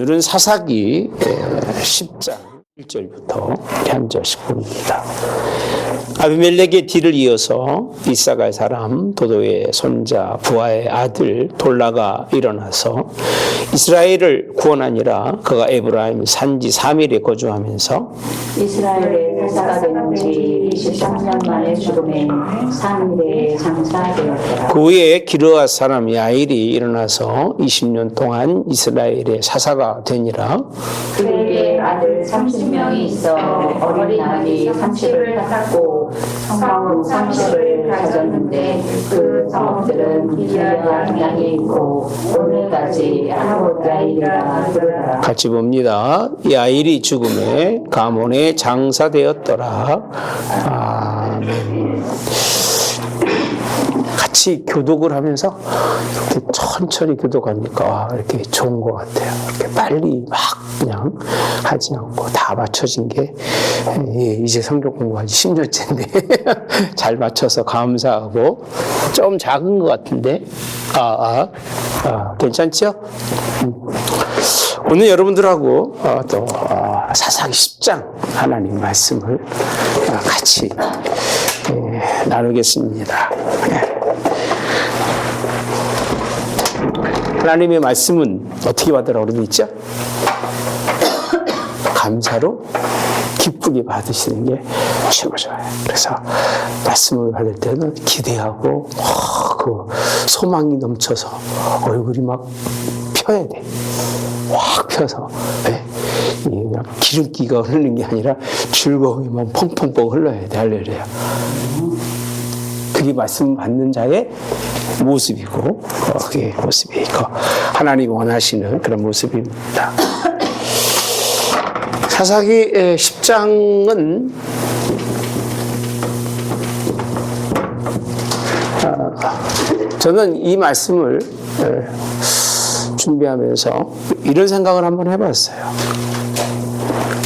오늘은 사사기 10장 1절부터 한 절 10분입니다. 아비멜렉의 뒤를 이어서 이사가의 사람 도도의 손자 부하의 아들 돌라가 일어나서 이스라엘을 구원하니라. 그가 에브라임 산지 3일에 거주하면서 이스라엘의 사사가 된 지 23년 만에 죽음에 3일에 장사되었더라. 그 후에 기르앗 사람 야일이 일어나서 20년 동안 이스라엘의 사사가 되니라. 그에게 아들 30명이 있어 어린 아들이 30을 낳았고 성읍 30을 가졌는데 그 성읍들은 기르앗 땅에 있고 오늘까지 아못 야일이라 부르더라. 같이 봅니다. 야일이 죽음에 가몬에 장사되었더라. 아멘. 같이 교독을 하면서 이렇게 천천히 교독하니까 이렇게 좋은 것 같아요. 이렇게 빨리 막 그냥 하지 않고 다 맞춰진 게 이제 성경 공부한 지 10년째인데 잘 맞춰서 감사하고 좀 작은 것 같은데 괜찮죠? 오늘 여러분들하고 또 사사기 10장 하나님 말씀을 같이 나누겠습니다. 하나님의 말씀은 어떻게 받으라고 되어 있죠? 감사로 기쁘게 받으시는 게 최고 좋아요. 그래서 말씀을 받을 때는 기대하고 그 소망이 넘쳐서 얼굴이 막 펴야 돼. 확 펴서 그냥 기름기가 흐르는 게 아니라 즐거움이만 펑펑펑 흘러야 돼. 할렐루야. 그게 말씀 받는 자의 모습이고 그게 모습이고 하나님이 원하시는 그런 모습입니다. 사사기 10장은 저는 이 말씀을 준비하면서 이런 생각을 한번 해봤어요.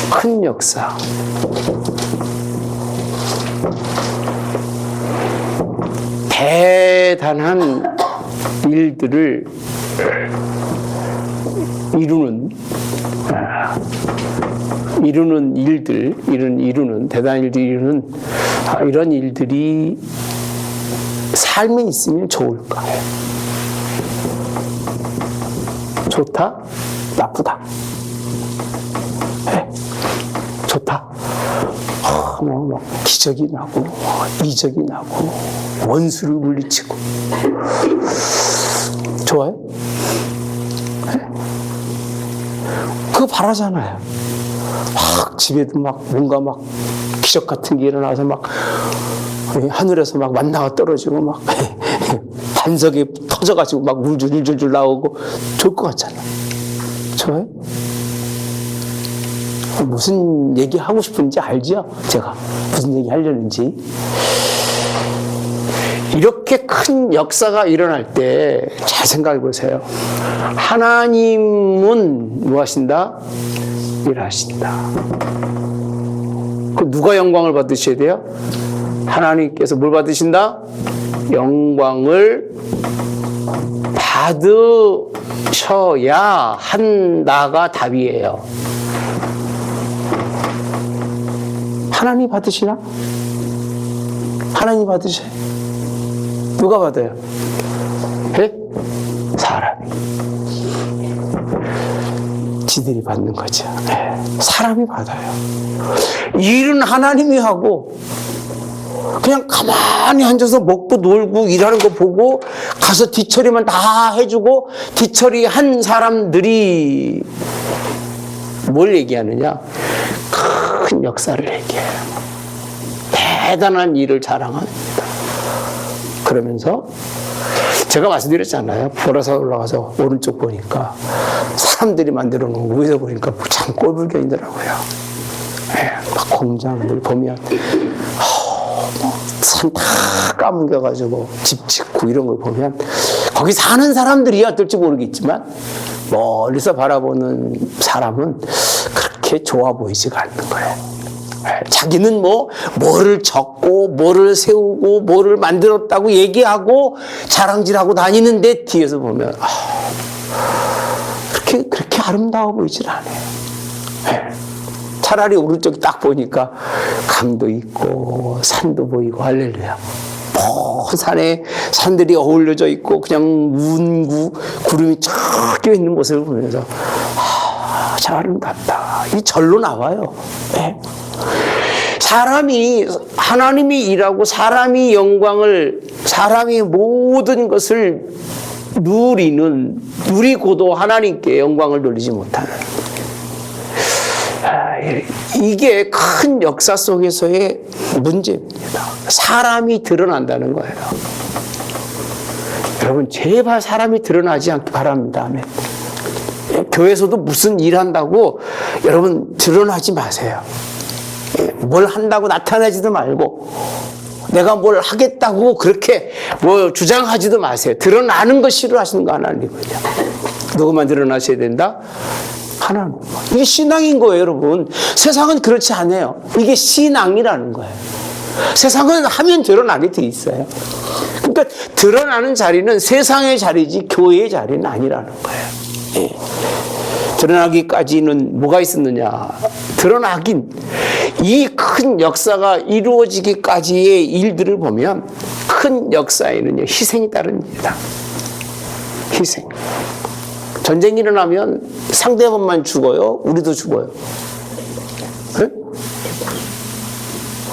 큰 역사, 대단한 일들을 이루는 일들, 대단한 일들을 이루는 이런 일들이 삶에 있으면 좋을까? 좋다? 나쁘다? 좋다? 막 기적이 나고 이적이 나고 원수를 물리치고 좋아요? 그거 바라잖아요. 막 집에도 막 뭔가 막 기적 같은 게 일어나서 막 하늘에서 막 만나가 떨어지고 막 반석이 터져가지고 막 울줄울줄 나오고 좋을 것 같잖아. 좋아요? 무슨 얘기 하고 싶은지 알죠? 제가 무슨 얘기 하려는지. 이렇게 큰 역사가 일어날 때 잘 생각해 보세요. 하나님은 뭐 하신다? 일하신다. 그 누가 영광을 받으셔야 돼요? 하나님께서 뭘 받으신다? 영광을 받으셔야 한다가 답이에요. 하나님 받으시나? 하나님 받으셔요. 누가 받아요? 네? 사람이. 지들이 받는 거죠. 네. 사람이 받아요. 일은 하나님이 하고 그냥 가만히 앉아서 먹고 놀고 일하는 거 보고 가서 뒤처리만 다 해주고 뒤처리한 사람들이 뭘 얘기하느냐? 큰 역사를 얘기해요. 대단한 일을 자랑합니다. 그러면서 제가 말씀드렸잖아요. 보라산 올라가서 오른쪽 보니까 사람들이 만들어 놓은 위에서 보니까 참 꼴불견이더라고요. 막 공장들 보면 산 다 까뭉겨가지고 집 짓고 이런 걸 보면 거기 사는 사람들이야 어떨지 모르겠지만 멀리서 바라보는 사람은 그렇게 좋아 보이지가 않는 거예요. 자기는 뭐를 적고 뭐를 세우고 뭐를 만들었다고 얘기하고 자랑질하고 다니는데 뒤에서 보면 그렇게 아름다워 보이질 않아요. 예. 차라리 오른쪽에 딱 보니까 강도 있고 산도 보이고 할렐루야. 먼 산에 산들이 어울려져 있고 그냥 문구 구름이 쫙 끼어 있는 모습을 보면서 참 아름답다. 이 절로 나와요. 예. 사람이 하나님이 일하고 사람이 영광을 사람이 모든 것을 누리고도 하나님께 영광을 돌리지 못하는 이게 큰 역사 속에서의 문제입니다. 사람이 드러난다는 거예요. 여러분 제발 사람이 드러나지 않기 바랍니다. 아멘. 교회에서도 무슨 일 한다고 여러분 드러나지 마세요. 뭘 한다고 나타내지도 말고 내가 뭘 하겠다고 그렇게 뭐 주장하지도 마세요. 드러나는 거 싫어하시는 거 하나님이거든요. 누구만 드러나셔야 된다? 하나님. 이게 신앙인 거예요, 여러분. 세상은 그렇지 않아요. 이게 신앙이라는 거예요. 세상은 하면 드러나게 돼 있어요. 그러니까 드러나는 자리는 세상의 자리지 교회의 자리는 아니라는 거예요. 예. 드러나기까지는 뭐가 있었느냐? 드러나긴 이 큰 역사가 이루어지기까지의 일들을 보면 큰 역사에는요 희생이 따릅니다. 희생. 전쟁이 일어나면 상대방만 죽어요? 우리도 죽어요? 네?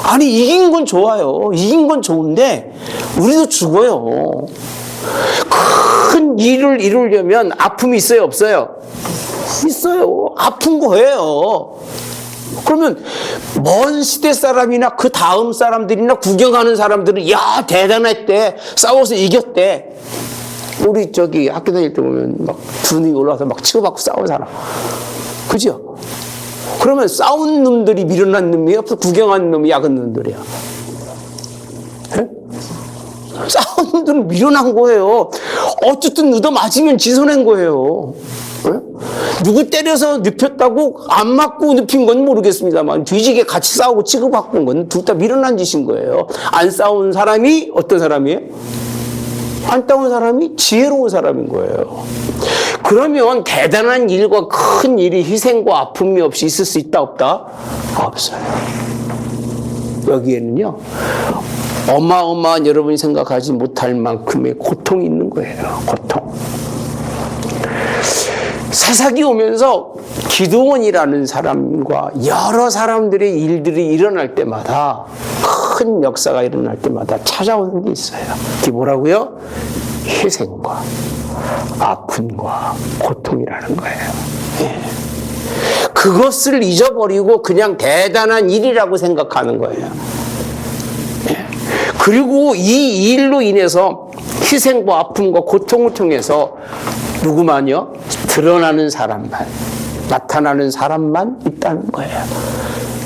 아니 이긴 건 좋아요. 이긴 건 좋은데 우리도 죽어요. 큰 일을 이루려면 아픔이 있어요? 없어요? 있어요. 아픈 거예요. 그러면 먼 시대 사람이나 그 다음 사람들이나 구경하는 사람들은 야 대단했대. 싸워서 이겼대. 우리 저기 학교 다닐 때 보면 막 분이 올라와서 막 치고받고 싸운 사람. 그죠? 그러면 싸운 놈들이 밀어난 놈이야? 구경한 놈이 약은 놈들이야? 네? 싸운 놈들은 밀어난 거예요. 어쨌든 얻어맞으면 지손한 거예요. 네? 누구 때려서 눕혔다고 안 맞고 눕힌 건 모르겠습니다만 뒤지게 같이 싸우고 치고받고 건 둘 다 밀어난 짓인 거예요. 안 싸운 사람이 어떤 사람이에요? 안 싸운 사람이 지혜로운 사람인 거예요. 그러면 대단한 일과 큰 일이 희생과 아픔이 없이 있을 수 있다 없다? 없어요. 여기에는요 어마어마한 여러분이 생각하지 못할 만큼의 고통이 있는 거예요. 고통. 사사기 오면서 기드온이라는 사람과 여러 사람들의 일들이 일어날 때마다 큰 역사가 일어날 때마다 찾아오는 게 있어요. 그게 뭐라고요? 희생과 아픔과 고통이라는 거예요. 예. 그것을 잊어버리고 그냥 대단한 일이라고 생각하는 거예요. 예. 그리고 이 일로 인해서 희생과 아픔과 고통을 통해서 누구만요? 드러나는 사람만, 나타나는 사람만 있다는 거예요.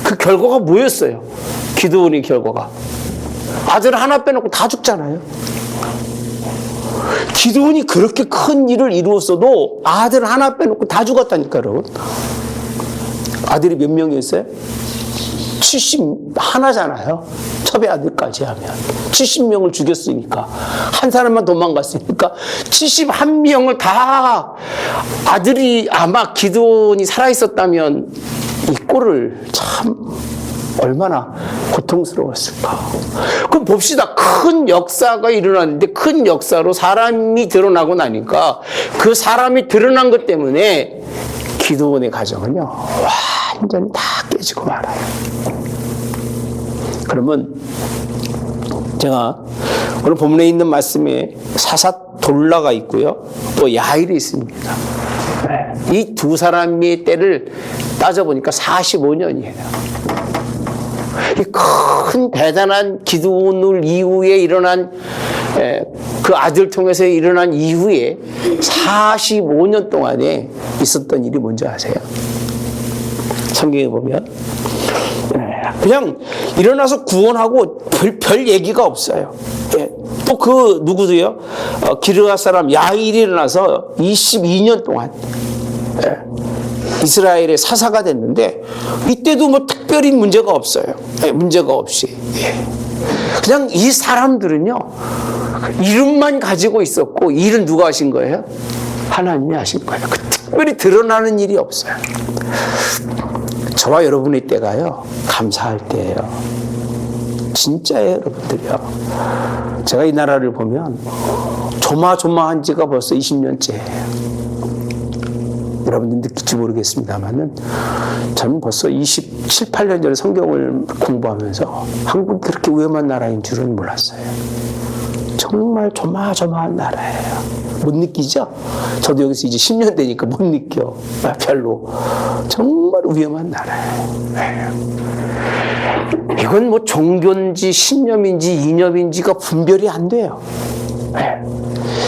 그 결과가 뭐였어요? 기드온의 결과가. 아들 하나 빼놓고 다 죽잖아요. 기드온이 그렇게 큰 일을 이루었어도 아들 하나 빼놓고 다 죽었다니까, 여러분. 아들이 몇 명이었어요? 71잖아요. 첩의 아들까지 하면. 70명을 죽였으니까. 한 사람만 도망갔으니까 71명을 다 아들이 아마 기드온이 살아있었다면 이 꼴을 참 얼마나 고통스러웠을까. 그럼 봅시다. 큰 역사가 일어났는데 큰 역사로 사람이 드러나고 나니까 그 사람이 드러난 것 때문에 기드온의 가정은요 완전히 다 깨지고 말아요. 그러면 제가 오늘 본문에 있는 말씀에 사삿돌라가 있고요 또 야일이 있습니다. 이 두 사람의 때를 따져보니까 45년이에요. 이 큰 대단한 기드온을 이후에 일어난 그 아들 통해서 일어난 이후에 45년 동안에 있었던 일이 뭔지 아세요? 성경에 보면 그냥 일어나서 구원하고 별 얘기가 없어요. 또 그 누구도요? 기르앗 사람 야일이 일어나서 22년 동안 이스라엘의 사사가 됐는데 이때도 뭐 특별히 문제가 없어요. 문제가 없이. 그냥 이 사람들은요 이름만 가지고 있었고 일은 누가 하신 거예요? 하나님이 하신 거예요. 그 특별히 드러나는 일이 없어요. 저와 여러분의 때가요, 감사할 때예요. 진짜예요, 여러분들이요. 제가 이 나라를 보면 조마조마한 지가 벌써 20년째예요. 여러분들 느낄지 모르겠습니다만은 저는 벌써 27, 8년 전에 성경을 공부하면서 한국이 그렇게 위험한 나라인 줄은 몰랐어요. 정말 조마조마한 나라예요. 못 느끼죠? 저도 여기서 이제 10년 되니까 못 느껴. 별로. 정말 위험한 나라예요. 이건 뭐 종교인지 신념인지 이념인지가 분별이 안 돼요.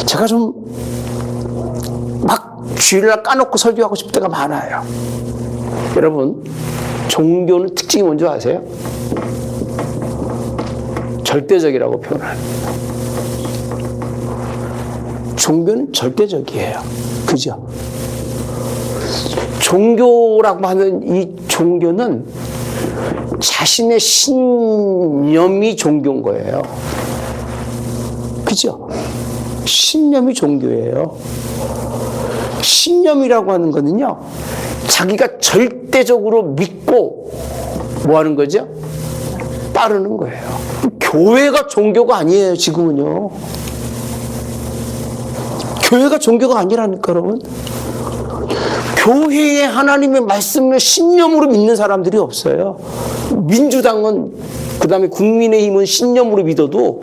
제가 좀 막 주일날 까놓고 설교하고 싶을 때가 많아요. 여러분, 종교는 특징이 뭔지 아세요? 절대적이라고 표현합니다. 종교는 절대적이에요. 그죠? 종교라고 하는 이 종교는 자신의 신념이 종교인 거예요. 그죠? 신념이 종교예요. 신념이라고 하는 거는요, 자기가 절대적으로 믿고 뭐 하는 거죠? 따르는 거예요. 교회가 종교가 아니에요, 지금은요. 교회가 종교가 아니라니까, 여러분. 교회에 하나님의 말씀을 신념으로 믿는 사람들이 없어요. 민주당은, 그 다음에 국민의힘은 신념으로 믿어도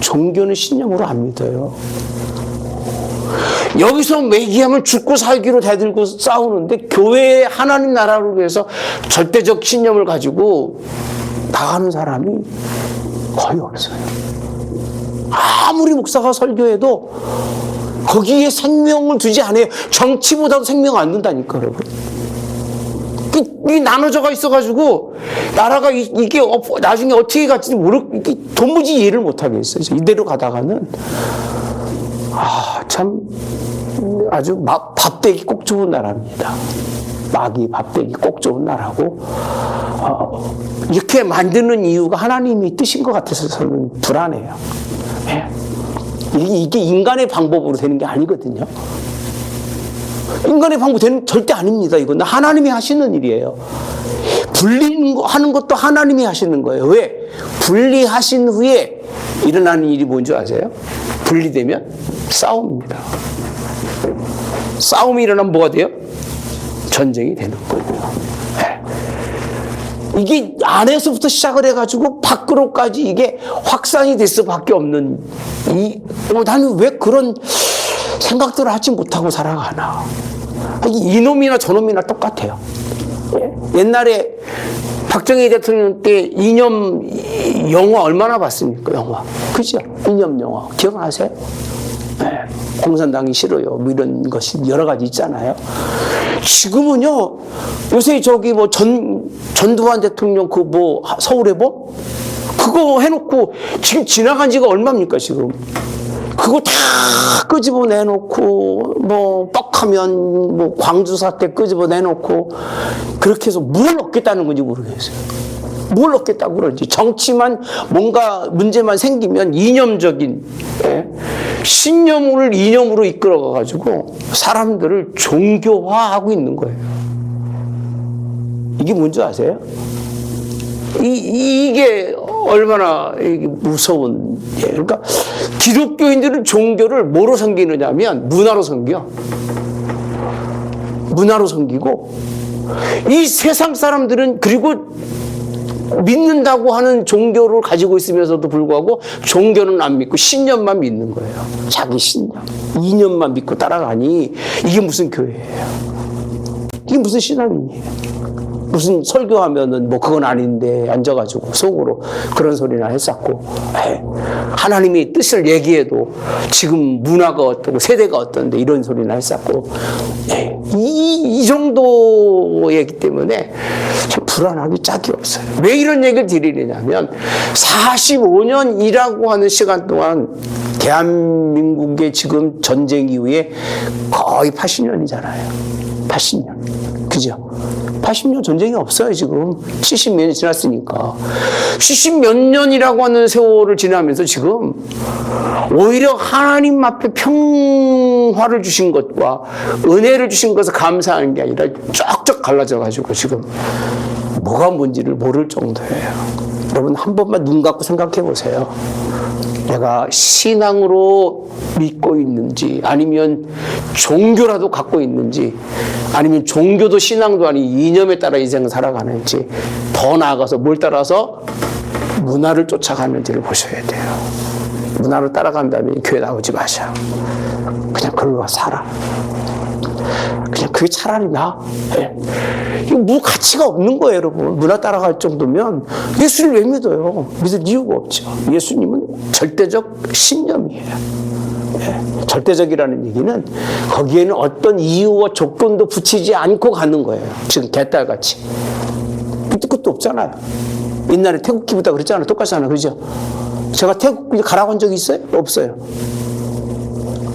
종교는 신념으로 안 믿어요. 여기서 매기하면 죽고 살기로 대들고 싸우는데 교회에 하나님 나라를 위해서 절대적 신념을 가지고 나가는 사람이 거의 없어요. 아무리 목사가 설교해도 거기에 생명을 두지 않아요. 정치보다도 생명 안 둔다니까, 여러분. 이 나눠져가 있어가지고 나라가 이게 나중에 어떻게 갈지 도무지 이해를 못하겠어요. 이대로 가다가는 참 아주 밥되기 꼭 좋은 나라입니다. 막이 밥되기 꼭 좋은 나라고 이렇게 만드는 이유가 하나님이 뜻인 것 같아서 저는 불안해요. 이게 인간의 방법으로 되는 게 아니거든요. 인간의 방법은 절대 아닙니다. 이건 하나님이 하시는 일이에요. 분리하는 것도 하나님이 하시는 거예요. 왜? 분리하신 후에 일어나는 일이 뭔지 아세요? 분리되면 싸움입니다. 싸움이 일어나면 뭐가 돼요? 전쟁이 되는 거예요. 이게 안에서부터 시작을 해가지고 밖으로까지 이게 확산이 될 수밖에 없는 나는 왜 그런 생각들을 하지 못하고 살아가나. 이놈이나 저놈이나 똑같아요. 옛날에 박정희 대통령 때 이념 영화 얼마나 봤습니까? 영화. 그죠? 이념 영화. 기억나세요? 공산당이 싫어요. 뭐 이런 것이 여러 가지 있잖아요. 지금은요, 요새 저기 뭐 전두환 대통령 그 뭐 서울의 봄? 그거 해놓고 지금 지나간 지가 얼마입니까, 지금? 그거 다 끄집어 내놓고, 뭐, 뻑하면, 뭐, 광주 사태 끄집어 내놓고, 그렇게 해서 뭘 얻겠다는 건지 모르겠어요. 뭘 얻겠다고 그러지. 정치만 뭔가 문제만 생기면 이념적인, 신념을 이념으로 이끌어가가지고 사람들을 종교화하고 있는 거예요. 이게 뭔지 아세요? 이게 얼마나 무서운, 그러니까 기독교인들은 종교를 뭐로 섬기느냐면 문화로 섬겨. 문화로 섬기고, 이 세상 사람들은 그리고 믿는다고 하는 종교를 가지고 있으면서도 불구하고 종교는 안 믿고 신념만 믿는 거예요. 자기 신념, 이념만 믿고 따라가니 이게 무슨 교회예요? 이게 무슨 신앙이에요? 무슨 설교하면은 뭐 그건 아닌데 앉아가지고 속으로 그런 소리나 했었고, 하나님의 뜻을 얘기해도 지금 문화가 어떻고 세대가 어떤데 이런 소리나 했었고, 이 정도이기 때문에 참 불안하기 짝이 없어요. 왜 이런 얘기를 드리느냐면 45년 일하고 하는 시간 동안 대한민국의 지금 전쟁 이후에 거의 80년이잖아요. 80년. 그죠? 80년 전쟁이 없어요, 지금. 70몇 년이 지났으니까. 70몇 년이라고 하는 세월을 지나면서 지금 오히려 하나님 앞에 평화를 주신 것과 은혜를 주신 것을 감사하는 게 아니라 쫙쫙 갈라져 가지고 지금 뭐가 뭔지를 모를 정도예요. 여러분 한 번만 눈 감고 생각해 보세요. 내가 신앙으로 믿고 있는지, 아니면 종교라도 갖고 있는지, 아니면 종교도 신앙도 아닌 이념에 따라 인생을 살아가는지, 더 나아가서 뭘 따라서 문화를 쫓아가는지를 보셔야 돼요. 문화를 따라간다면 교회 나오지 마셔. 그냥 그걸로 살아. 그냥 그게 차라리 나아. 이거 뭐 가치가 없는 거예요, 여러분. 문화 따라갈 정도면 예수를 왜 믿어요? 믿을 이유가 없죠. 예수님은 절대적 신념이에요. 절대적이라는 얘기는 거기에는 어떤 이유와 조건도 붙이지 않고 가는 거예요. 지금 개딸같이. 밑도 끝도 없잖아요. 옛날에 태국기보다 그랬잖아요. 똑같잖아요. 그죠? 제가 태국 가라고 한 적이 있어요? 없어요.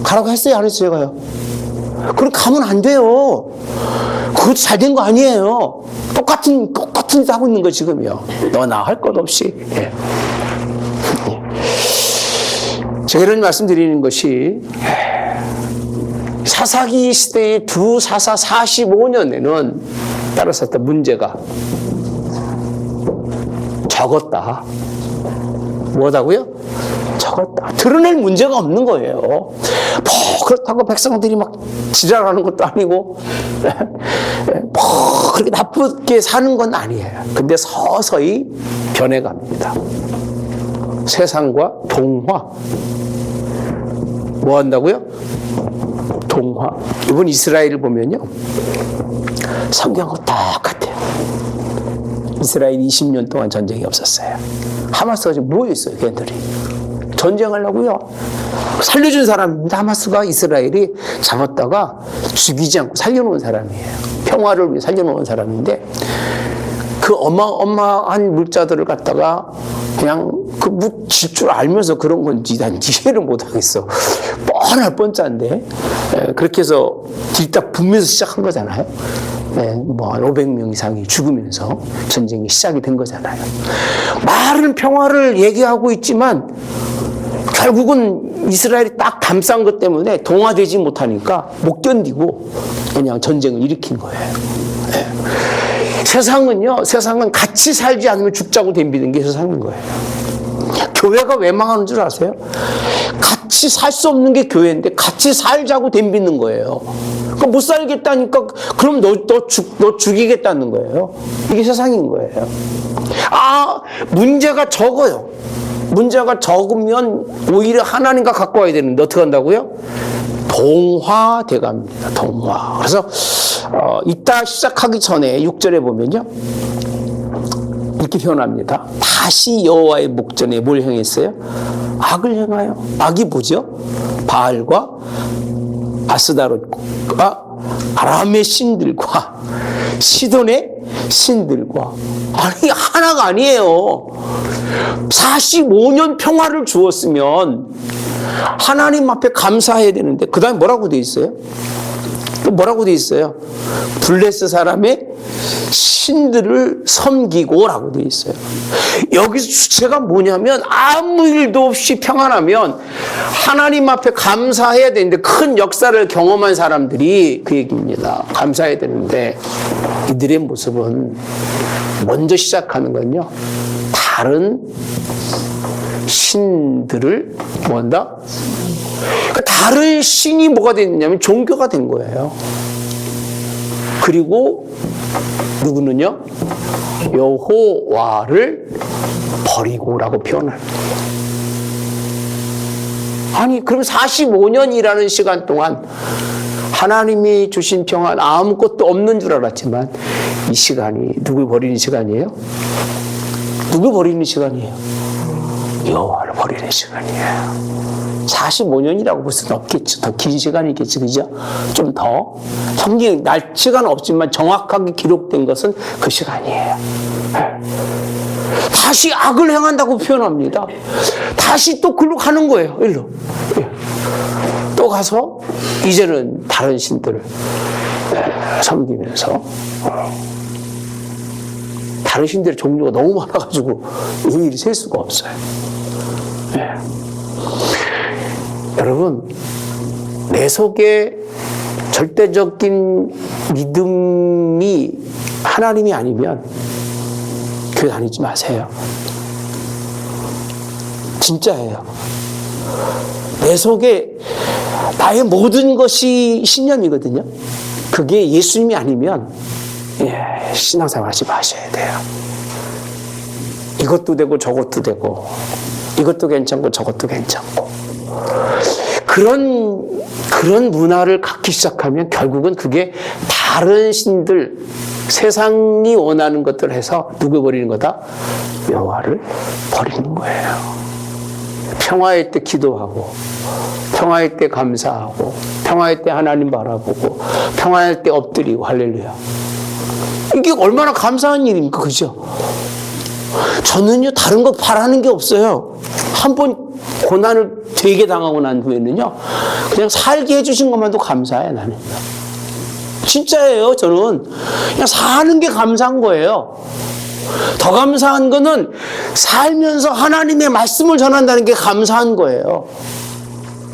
가라고 했어요? 안 했어요? 제가요? 그럼 가면 안 돼요. 그것도 잘 된 거 아니에요. 똑같은 짓 하고 있는 거 지금요. 너나 할 것 없이. 예. 제가 이런 말씀 드리는 것이 사사기 시대의 두 사사 45년에는 따라섰던 문제가 적었다. 뭐다고요? 적었다. 드러낼 문제가 없는 거예요. 뭐 그렇다고 백성들이 막 지랄하는 것도 아니고 뭐 그렇게 나쁘게 사는 건 아니에요. 근데 서서히 변해갑니다. 세상과 동화. 뭐 한다고요? 동화. 이번 이스라엘을 보면요, 성경하고 똑같아요. 이스라엘이 20년 동안 전쟁이 없었어요. 하마스가 지금 모여있어요, 걔들이. 전쟁하려고요. 살려준 사람입니다. 하마스가 이스라엘이 잡았다가 죽이지 않고 살려놓은 사람이에요. 평화를 위해 살려놓은 사람인데, 그 어마어마한 물자들을 갖다가 그냥 그 묻힐 줄 알면서 그런 건지 난 이해를 못하겠어. 뻔할 뻔짠데. 그렇게 해서 뒤딱 붙면서 시작한 거잖아요. 뭐 500명 이상이 죽으면서 전쟁이 시작이 된 거잖아요. 말은 평화를 얘기하고 있지만 결국은 이스라엘이 딱 감싼 것 때문에 동화되지 못하니까 못 견디고 그냥 전쟁을 일으킨 거예요. 세상은 같이 살지 않으면 죽자고 덤비는 게 세상인 거예요. 교회가 왜 망하는 줄 아세요? 같이 살 수 없는 게 교회인데 같이 살자고 덤비는 거예요. 그러니까 못 살겠다니까 그럼 너 죽이겠다는 거예요. 이게 세상인 거예요. 문제가 적어요. 문제가 적으면 오히려 하나님과 갖고 와야 되는데 어떻게 한다고요? 동화돼 갑니다. 동화. 그래서 이따 시작하기 전에 6절에 보면요, 이렇게 표현합니다. 다시 여호와의 목전에 뭘 행했어요? 악을 행하여. 악이 뭐죠? 바알과 아스다롯과 아람의 신들과 시돈의 신들과. 아니 하나가 아니에요. 45년 평화를 주었으면 하나님 앞에 감사해야 되는데 그 다음에 뭐라고 돼 있어요? 또 뭐라고 돼 있어요? 블레스 사람의 신들을 섬기고라고 돼 있어요. 여기서 주체가 뭐냐면 아무 일도 없이 평안하면 하나님 앞에 감사해야 되는데 큰 역사를 경험한 사람들이 그 얘기입니다. 감사해야 되는데 이들의 모습은 먼저 시작하는 건요, 다른 신들을 뭐한다? 그러니까 다른 신이 뭐가 됐냐면 종교가 된 거예요. 그리고 누구는요? 여호와를 버리고라고 표현합니다. 아니 그럼 45년이라는 시간 동안 하나님이 주신 평안 아무것도 없는 줄 알았지만 이 시간이 누굴 버리는 시간이에요? 누굴 버리는 시간이에요? 여호와를 버리는 시간이에요. 45년이라고 볼 수는 없겠죠. 더 긴 시간이겠죠. 그죠? 좀 더. 성경 날짜는 없지만 정확하게 기록된 것은 그 시간이에요. 다시 악을 행한다고 표현합니다. 다시 또 글로 가는 거예요. 일로. 또 가서 이제는 다른 신들을 섬기면서 다른 신들의 종류가 너무 많아가지고 일일이 셀 수가 없어요. 여러분, 내 속에 절대적인 믿음이 하나님이 아니면 교회 다니지 마세요. 진짜예요. 내 속에 나의 모든 것이 신념이거든요. 그게 예수님이 아니면 신앙생활 하지 마셔야 돼요. 이것도 되고 저것도 되고 이것도 괜찮고 저것도 괜찮고 그런 문화를 갖기 시작하면 결국은 그게 다른 신들 세상이 원하는 것들을 해서 누구 버리는 거다? 여호와를 버리는 거예요. 평화일 때 기도하고 평화일 때 감사하고 평화일 때 하나님 바라보고 평화일 때 엎드리고 할렐루야. 이게 얼마나 감사한 일입니까? 그죠? 저는요 다른 거 바라는 게 없어요. 한번 고난을 되게 당하고 난 후에는요 그냥 살게 해주신 것만도 감사해. 나는 진짜예요. 저는 그냥 사는 게 감사한 거예요. 더 감사한 거는 살면서 하나님의 말씀을 전한다는 게 감사한 거예요.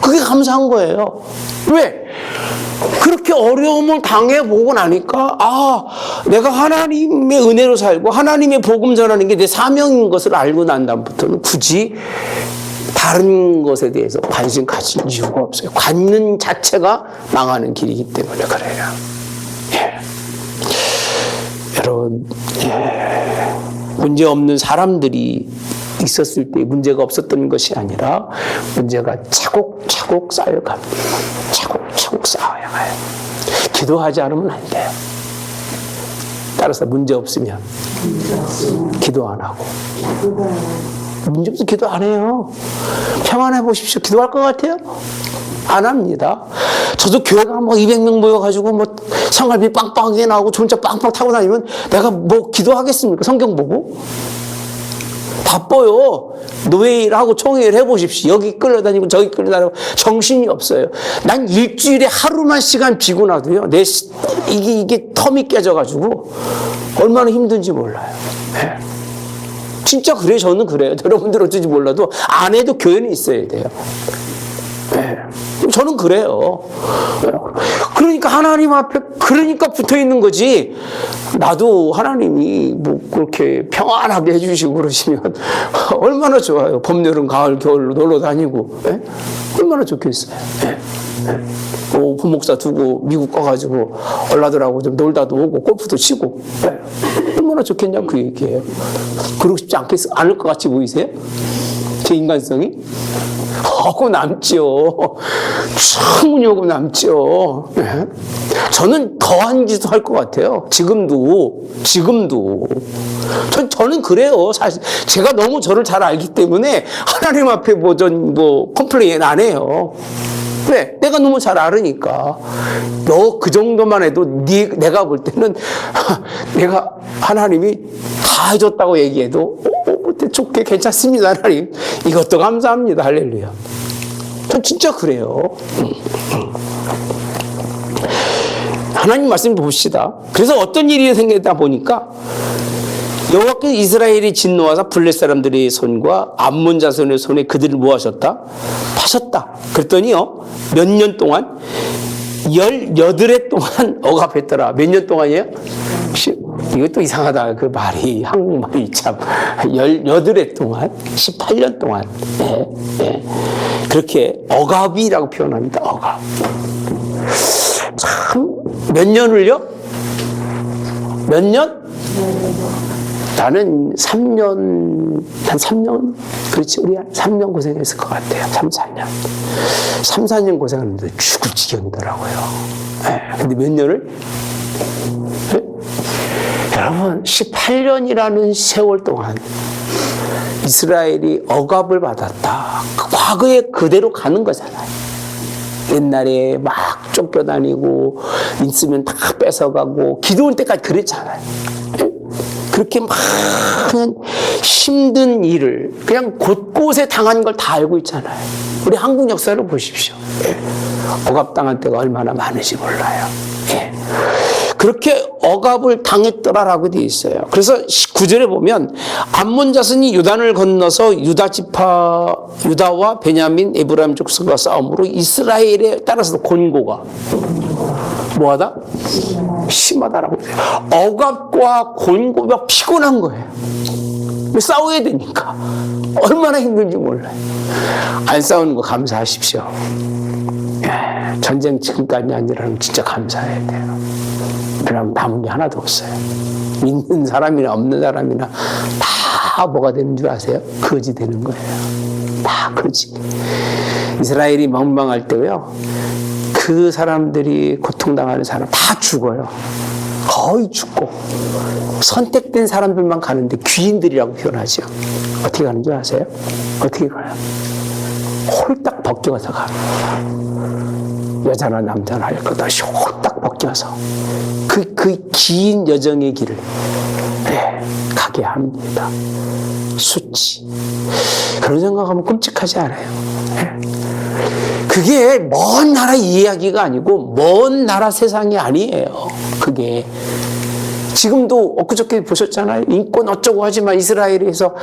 그게 감사한 거예요. 왜? 그렇게 어려움을 당해보고 나니까 내가 하나님의 은혜로 살고 하나님의 복음 전하는 게 내 사명인 것을 알고 난 다음부터는 굳이 다른 것에 대해서 관심 가질 이유가 없어요. 갖는 자체가 망하는 길이기 때문에 그래요. 여러분, 문제 없는 사람들이 있었을 때 문제가 없었던 것이 아니라 문제가 차곡차곡 쌓여갑니다. 차곡차곡 쌓아야 가요. 기도하지 않으면 안 돼요. 따라서 문제 없으면 기도 안 하고 문제 없으면 기도 안 해요. 평안해 보십시오. 기도할 것 같아요? 안 합니다. 저도 교회가 200명 모여가지고 생활비 빵빵하게 나오고 좋은 차 빵빵 타고 다니면 내가 기도하겠습니까? 성경 보고? 바빠요. 노예일하고 총회를 해보십시오. 여기 끌려다니고 저기 끌려다니고 정신이 없어요. 난 일주일에 하루만 시간 비고 나도요. 이게 텀이 깨져가지고 얼마나 힘든지 몰라요. 네. 진짜 그래요. 저는 그래요. 여러분들 어쩐지 몰라도 안 해도 교회는 있어야 돼요. 네. 저는 그래요. 그러니까 하나님 앞에 붙어 있는 거지. 나도 하나님이 그렇게 평안하게 해주시고 그러시면 얼마나 좋아요. 봄, 여름, 가을, 겨울로 놀러 다니고. 네? 얼마나 좋겠어요. 네. 네. 부목사 두고 미국 가가지고 얼라들하고 좀 놀다도 오고 골프도 치고. 네. 얼마나 좋겠냐고 그 얘기예요. 그러고 싶지 않을 것 같이 보이세요? 제 인간성이? 하고 남죠. 충분히 하고 남죠. 네. 저는 더한 짓도 할 것 같아요. 지금도. 저는 그래요. 사실 제가 너무 저를 잘 알기 때문에 하나님 앞에 컴플레인 안 해요. 왜? 내가 너무 잘 알으니까. 너 그 정도만 해도 내가 볼 때는 내가 하나님이 다 해줬다고 얘기해도 좋게 괜찮습니다. 하나님. 이것도 감사합니다. 할렐루야. 전 진짜 그래요. 하나님 말씀 봅시다. 그래서 어떤 일이 생겼다 보니까 여호와께서 이스라엘이 진노하사 블렛 사람들의 손과 암몬 자손의 손에 그들을 모아셨다. 파셨다. 그랬더니요. 몇 년 동안 18해 동안 억압했더라. 몇 년 동안이에요? 이것도 이상하다. 그 말이 한국말이 참 18해 동안 18년 동안 그렇게 억압이라고 표현합니다. 억압. 참 몇 년을요? 몇 년? 나는 3년, 한 3년? 그렇지, 우리 한 3년 고생했을 것 같아요. 3, 4년. 3, 4년 고생했는데 죽을 지경이더라고요. 근데 몇 년을? 네? 여러분, 18년이라는 세월 동안 이스라엘이 억압을 받았다. 과거에 그대로 가는 거잖아요. 옛날에 막 쫓겨다니고 있으면 다 뺏어가고 기도할 때까지 그랬잖아요. 그렇게 막 그냥 힘든 일을 그냥 곳곳에 당한 걸 다 알고 있잖아요. 우리 한국 역사를 보십시오. 억압당한 때가 얼마나 많은지 몰라요. 그렇게 억압을 당했더라라고 되어 있어요. 그래서 9절에 보면 암몬 자손이 요단을 건너서 유다와 베냐민 에브라임 족속과 싸움으로 이스라엘에 따라서 곤고가 뭐하다? 심하다라고 해요. 억압과 곤고가 피곤한 거예요. 싸워야 되니까 얼마나 힘든지 몰라요. 안 싸우는 거 감사하십시오. 전쟁 지금까지 아니라면 진짜 감사해야 돼요. 그럼 남은 게 하나도 없어요. 있는 사람이나 없는 사람이나 다 뭐가 되는 줄 아세요? 거지 되는 거예요. 다 거지. 이스라엘이 망망할 때요, 그 사람들이 고통당하는 사람 다 죽어요. 거의 죽고 선택된 사람들만 가는데 귀인들이라고 표현하죠. 어떻게 가는 줄 아세요? 어떻게 가요? 홀딱 벗겨서 가요. 여자나 남자나 할 것 없이 홀딱 벗겨서 그 긴 여정의 길을 가게 합니다. 수치. 그런 생각하면 끔찍하지 않아요. 그게 먼 나라 이야기가 아니고 먼 나라 세상이 아니에요. 그게 지금도 엊그저께 보셨잖아요. 인권 어쩌고 하지만 이스라엘에서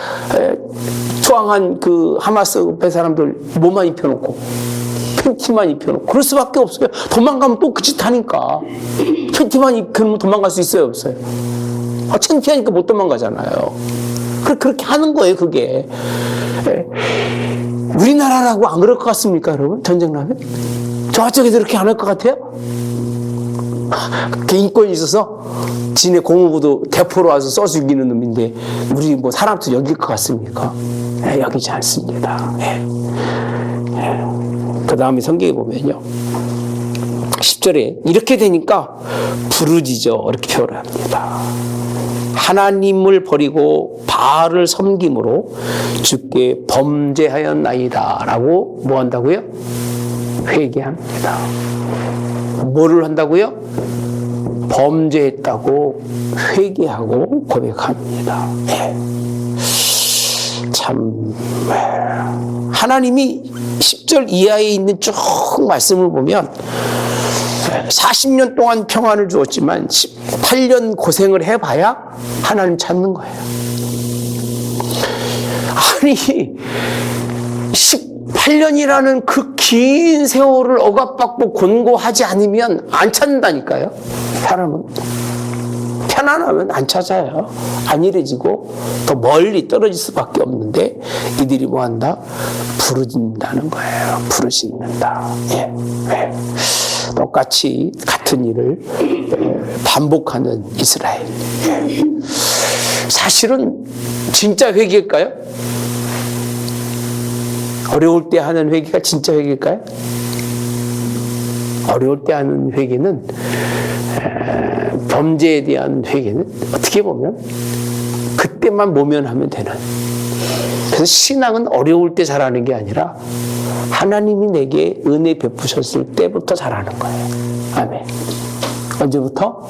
투항한 그 하마스 배 사람들 뭐만 입혀놓고 팬티만 입혀놓고 그럴 수밖에 없어요. 도망가면 또 그 짓 하니까. 팬티만 입히면 도망갈 수 있어요, 없어요? 창피하니까 못 도망가잖아요. 그렇게 하는 거예요, 그게. 우리나라라고 안 그럴 것 같습니까, 여러분? 전쟁 나면? 저쪽에도 이렇게 안 할 것 같아요? 그 인권이 있어서 지네 공무부도 대포로 와서 써 죽이는 놈인데 우리 뭐 사람도 여길 것 같습니까? 여기지 않습니다. 그 다음에 성경에 보면요, 10절에 이렇게 되니까 부르짖어 이렇게 표현합니다. 하나님을 버리고 바알을 섬김으로 주께 범죄하였나이다 라고 뭐 한다고요? 회개합니다. 뭐를 한다고요? 범죄했다고 회개하고 고백합니다. 참 하나님이 10절 이하에 있는 쭉 말씀을 보면 40년 동안 평안을 주었지만 18년 고생을 해봐야 하나님 찾는 거예요. 아니 18년이라는 그 긴 세월을 억압받고 곤고하지 않으면 안 찾는다니까요. 사람은 편안하면 안 찾아요. 안일해지고 더 멀리 떨어질 수밖에 없는데 이들이 뭐한다? 부르짖는다는 거예요. 부르짖는다. 똑같이 같은 일을 반복하는 이스라엘. 사실은 진짜 회개일까요? 어려울 때 하는 회개가 진짜 회개일까요? 어려울 때 하는 회개는, 범죄에 대한 회개는 어떻게 보면 그때만 모면하면 되는. 그래서 신앙은 어려울 때 잘하는 게 아니라 하나님이 내게 은혜 베푸셨을 때부터 잘하는 거예요. 아멘. 언제부터?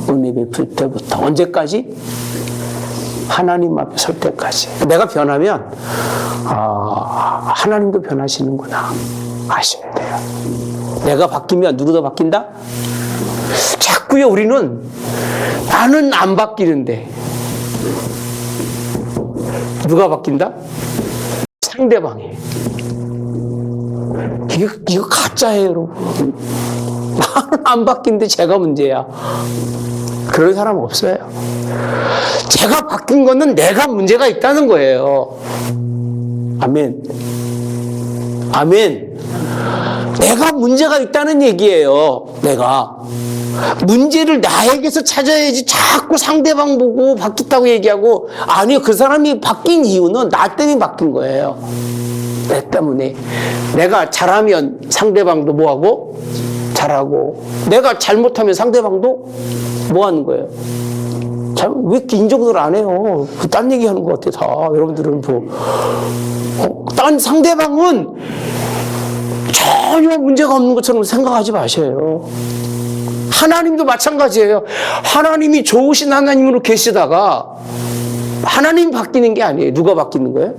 은혜 베풀 때부터. 언제까지? 하나님 앞에 설 때까지. 내가 변하면 하나님도 변하시는구나 아셔야 돼요. 내가 바뀌면 누구도 바뀐다? 자꾸요 우리는 나는 안 바뀌는데 누가 바뀐다? 상대방이. 이거 가짜예요, 여러분. 나는 안 바뀐데 제가 문제야. 그런 사람 없어요. 제가 바뀐 거는 내가 문제가 있다는 거예요. 아멘. 아멘. 내가 문제가 있다는 얘기예요. 내가. 문제를 나에게서 찾아야지 자꾸 상대방 보고 바뀌었다고 얘기하고, 아니요, 그 사람이 바뀐 이유는 나 때문에 바뀐 거예요. 내 때문에. 내가 잘하면 상대방도 뭐하고? 잘하고. 내가 잘못하면 상대방도 뭐 하는 거예요? 왜 이렇게 인정을 안 해요? 딴 얘기 하는 것 같아, 다. 여러분들은 딴 상대방은 전혀 문제가 없는 것처럼 생각하지 마셔요. 하나님도 마찬가지예요. 하나님이 좋으신 하나님으로 계시다가 하나님 바뀌는 게 아니에요. 누가 바뀌는 거예요?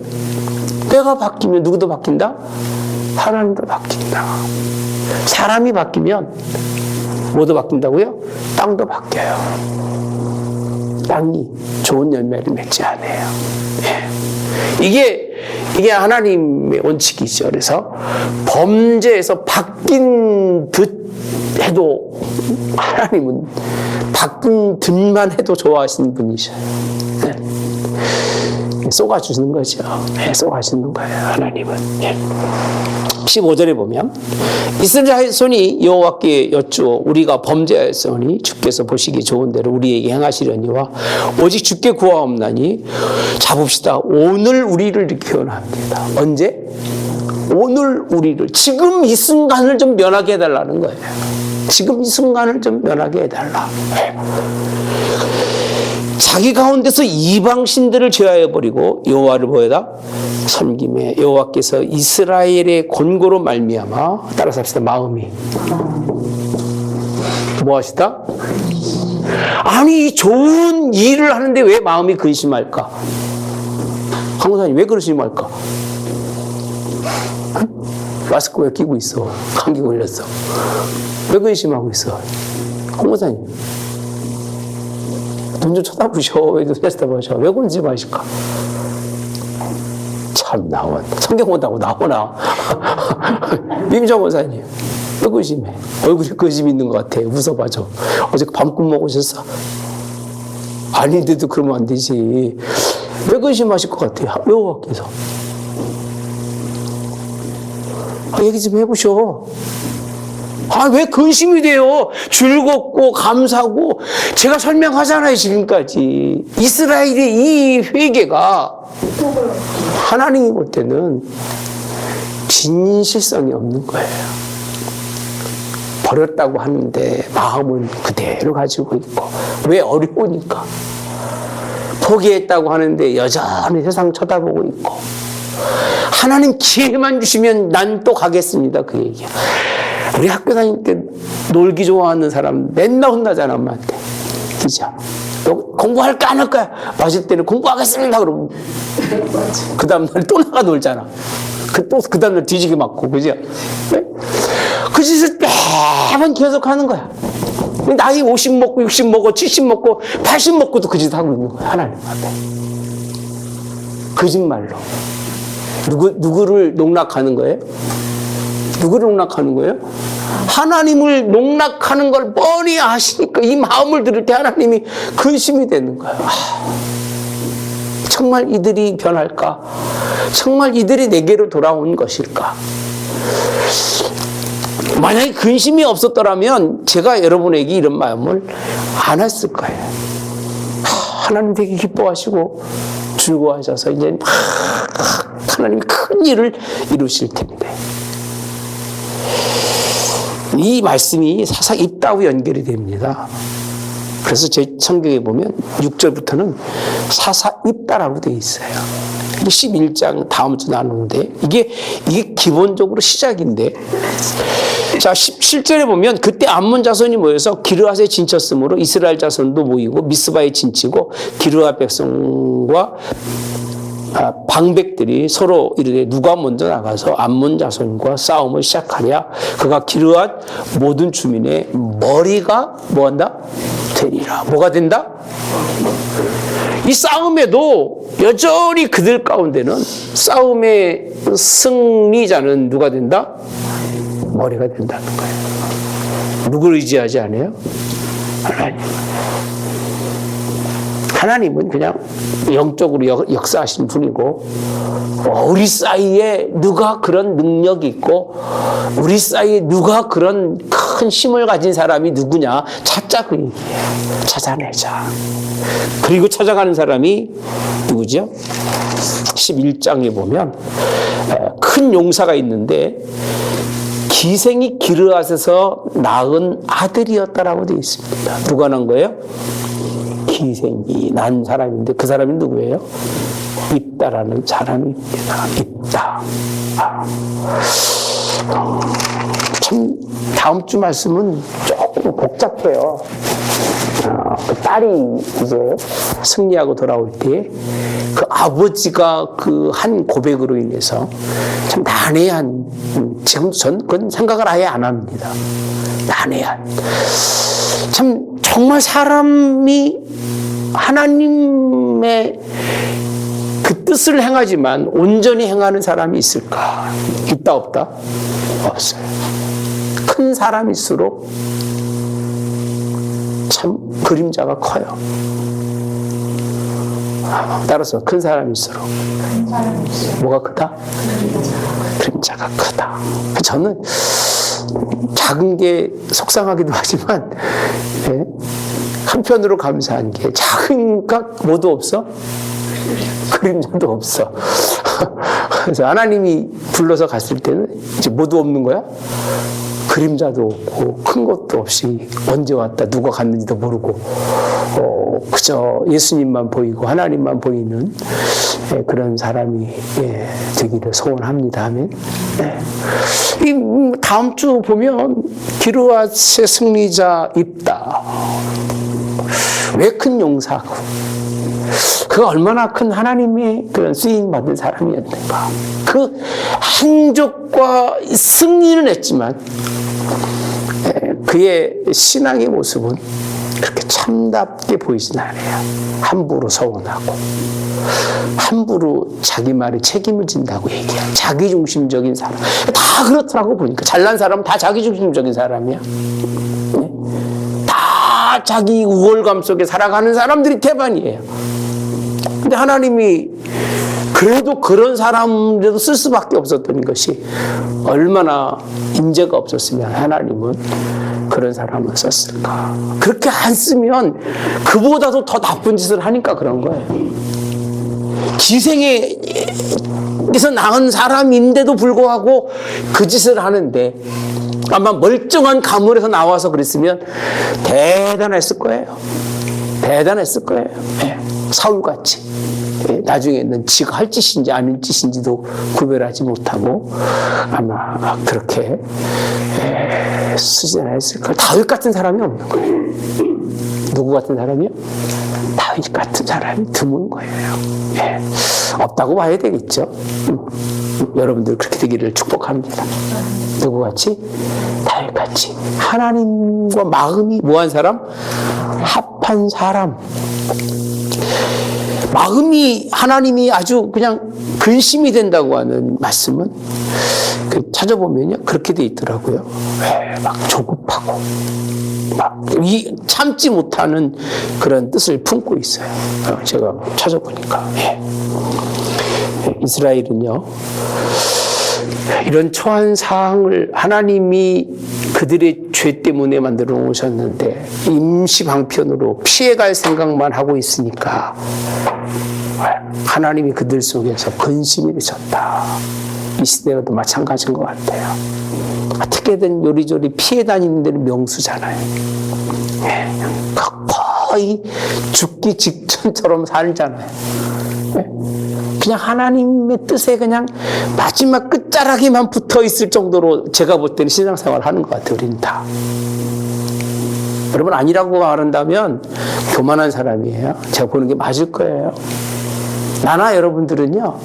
내가 바뀌면 누구도 바뀐다? 하나님도 바뀐다. 사람이 바뀌면 뭐도 바뀐다고요? 땅도 바뀌어요. 땅이 좋은 열매를 맺지 않아요. 예. 이게 하나님의 원칙이죠. 그래서 범죄에서 바뀐 듯 해도 하나님은 바뀐 듯만 해도 좋아하시는 분이셔요. 예. 쏘아주시는 거죠. 예, 쏘아주시는 거예요. 하나님은. 예. 15절에 보면 이스라엘 손이 여호와께 여쭈어 우리가 범죄하였으니 주께서 보시기 좋은 대로 우리에게 행하시려니와 오직 주께 구하옵나니 잡읍시다. 오늘 우리를 이렇게 원합니다. 언제? 오늘 우리를 지금 이 순간을 좀 면하게 해달라는 거예요. 지금 이 순간을 좀 면하게 해달라. 자기 가운데서 이방 신들을 제하여 버리고 여호와를 뭐에다 섬김에 여호와께서 이스라엘의 권고로 말미암아 따라서 합시다. 마음이 뭐 하시다? 아니 이 좋은 일을 하는데 왜 마음이 근심할까? 강사님 왜 근심할까? 마스크 왜 끼고 있어? 감기 걸렸어. 왜 근심하고 있어? 강사님 눈 좀 쳐다보셔. 왜 눈 쳐다보셔? 왜 근심하실까? 참 나와 성경 본다고 나오나? 임정 원사님 왜 근심해? 얼굴에 근심 있는 것 같아. 웃어봐줘. 어제 밤꿈 먹으셨어? 아닌데도 그러면 안 되지. 왜 근심하실 것 같아요? 여호와께서 얘기 좀 해보셔. 왜 근심이 돼요? 즐겁고 감사하고 제가 설명하잖아요. 지금까지 이스라엘의 이 회개가 하나님이 볼 때는 진실성이 없는 거예요. 버렸다고 하는데 마음은 그대로 가지고 있고 왜 어려우니까 포기했다고 하는데 여전히 세상 쳐다보고 있고 하나님 기회만 주시면 난 또 가겠습니다. 그 얘기야. 우리 학교 다닐 때 놀기 좋아하는 사람 맨날 혼나잖아, 엄마한테. 그죠? 너 공부할까 안 할까? 마실 때는 공부하겠습니다. 그러고 그 다음날 또 나가 놀잖아. 그 다음날 뒤지게 맞고, 그죠? 네? 그 짓을 매번 계속 하는 거야. 나이 50 먹고, 60 먹고, 70 먹고, 80 먹고도 그 짓 하고 있는 거야. 하나님 앞에. 거짓말로. 누구를 농락하는 거예요? 누구를 농락하는 거예요? 하나님을 농락하는 걸 뻔히 아시니까 이 마음을 들을 때 하나님이 근심이 되는 거예요. 정말 이들이 변할까? 정말 이들이 내게로 돌아온 것일까? 만약에 근심이 없었더라면 제가 여러분에게 이런 마음을 안 했을 거예요. 하나님 되게 기뻐하시고 즐거워하셔서 이제 하나님이 큰 일을 이루실 텐데 이 말씀이 사사 입다하고 연결이 됩니다. 그래서 제 성경에 보면 6절부터는 사사 입다라고 되어 있어요. 11장 다음 주 나누는데 이게 기본적으로 시작인데 자 17절에 보면 그때 암몬 자손이 모여서 기르앗에 진쳤으므로 이스라엘 자손도 모이고 미스바에 진치고 기르앗 백성과 방백들이 서로 이르되 누가 먼저 나가서 암몬 자손과 싸움을 시작하랴 그가 기르앗 모든 주민의 머리가 뭐한다? 되리라. 뭐가 된다? 이 싸움에도 여전히 그들 가운데는 싸움의 승리자는 누가 된다? 머리가 된다는 거예요. 누구를 의지하지 않아요? 하나님. 하나님은 그냥 영적으로 역사하신 분이고 우리 사이에 누가 그런 능력이 있고 우리 사이에 누가 그런 큰 힘을 가진 사람이 누구냐 찾자 그 얘기예요. 찾아내자. 그리고 찾아가는 사람이 누구죠? 11장에 보면 큰 용사가 있는데 기생이 기르앗에서 낳은 아들이었다라고 되어 있습니다. 누가 낳은 거예요? 기생이 난 사람인데 그 사람이 누구예요? 입다라는 사람입니다. 입다. 참 다음 주 말씀은 조금 복잡해요. 딸이 이제 승리하고 돌아올 때 그 아버지가 그 한 고백으로 인해서 참 난해한, 지금도 전 그건 생각을 아예 안 합니다. 난해한. 참 정말 사람이 하나님의 그 뜻을 행하지만 온전히 행하는 사람이 있을까? 있다 없다? 없어요. 큰 사람일수록 참 그림자가 커요. 따라서 큰 사람일수록 뭐가 크다? 그림자가 크다. 저는 작은 게 속상하기도 하지만 한편으로 감사한 게 작으니까 뭐도 없어? 그림자도 없어. 그래서 하나님이 불러서 갔을 때는 이제 뭐도 없는 거야? 그림자도 없고 큰 것도 없이 언제 왔다 누가 갔는지도 모르고 그저 예수님만 보이고 하나님만 보이는 그런 사람이 되기를 소원합니다. 아멘. 이 다음 주 보면 기르앗의 승리자 입다. 왜 큰 용사고 그가 얼마나 큰 하나님의 그런 쓰임 받은 사람이었는가. 그 행적과 승리는 했지만 그의 신앙의 모습은 그렇게 참답게 보이진 않아요. 함부로 서운하고 함부로 자기 말에 책임을 진다고 얘기해요. 자기중심적인 사람. 다 그렇더라고 보니까. 잘난 사람은 다 자기중심적인 사람이야. 다 자기 우월감 속에 살아가는 사람들이 대반이에요. 근데 하나님이 그래도 그런 사람이라도 쓸 수밖에 없었던 것이 얼마나 인재가 없었으면 하나님은 그런 사람을 썼을까. 그렇게 안 쓰면 그보다도 더 나쁜 짓을 하니까 그런 거예요. 기생에서 낳은 사람인데도 불구하고 그 짓을 하는데 아마 멀쩡한 가문에서 나와서 그랬으면 대단했을 거예요. 대단했을 거예요. 사울같이. 나중에는 지가 할 짓인지 아닌 짓인지도 구별하지 못하고 아마 그렇게 쓰지 않았을 걸. 다윗 같은 사람이 없는 거예요. 누구 같은 사람이요? 다윗 같은 사람이 드문 거예요. 없다고 봐야 되겠죠. 여러분들 그렇게 되기를 축복합니다. 누구같이? 다윗같이. 하나님과 마음이 뭐한 사람? 합한 사람. 마음이 하나님이 아주 그냥 근심이 된다고 하는 말씀은 찾아보면요 그렇게 돼 있더라고요. 막 조급하고 막 참지 못하는 그런 뜻을 품고 있어요. 제가 찾아보니까 이스라엘은요 이런 초한 사항을 하나님이 그들의 죄 때문에 만들어 놓으셨는데 임시 방편으로 피해갈 생각만 하고 있으니까 하나님이 그들 속에서 근심이 되셨다. 이 시대가도 마찬가지인 것 같아요. 어떻게든 요리조리 피해 다니는 데는 명수잖아요. 거의 죽기 직전처럼 살잖아요. 그냥 하나님의 뜻에 그냥 마지막 끝자락에만 붙어 있을 정도로 제가 볼 때는 신앙생활을 하는 것 같아요. 우리는 다. 여러분 아니라고 말한다면 교만한 사람이에요. 제가 보는 게 맞을 거예요. 나나 여러분들은요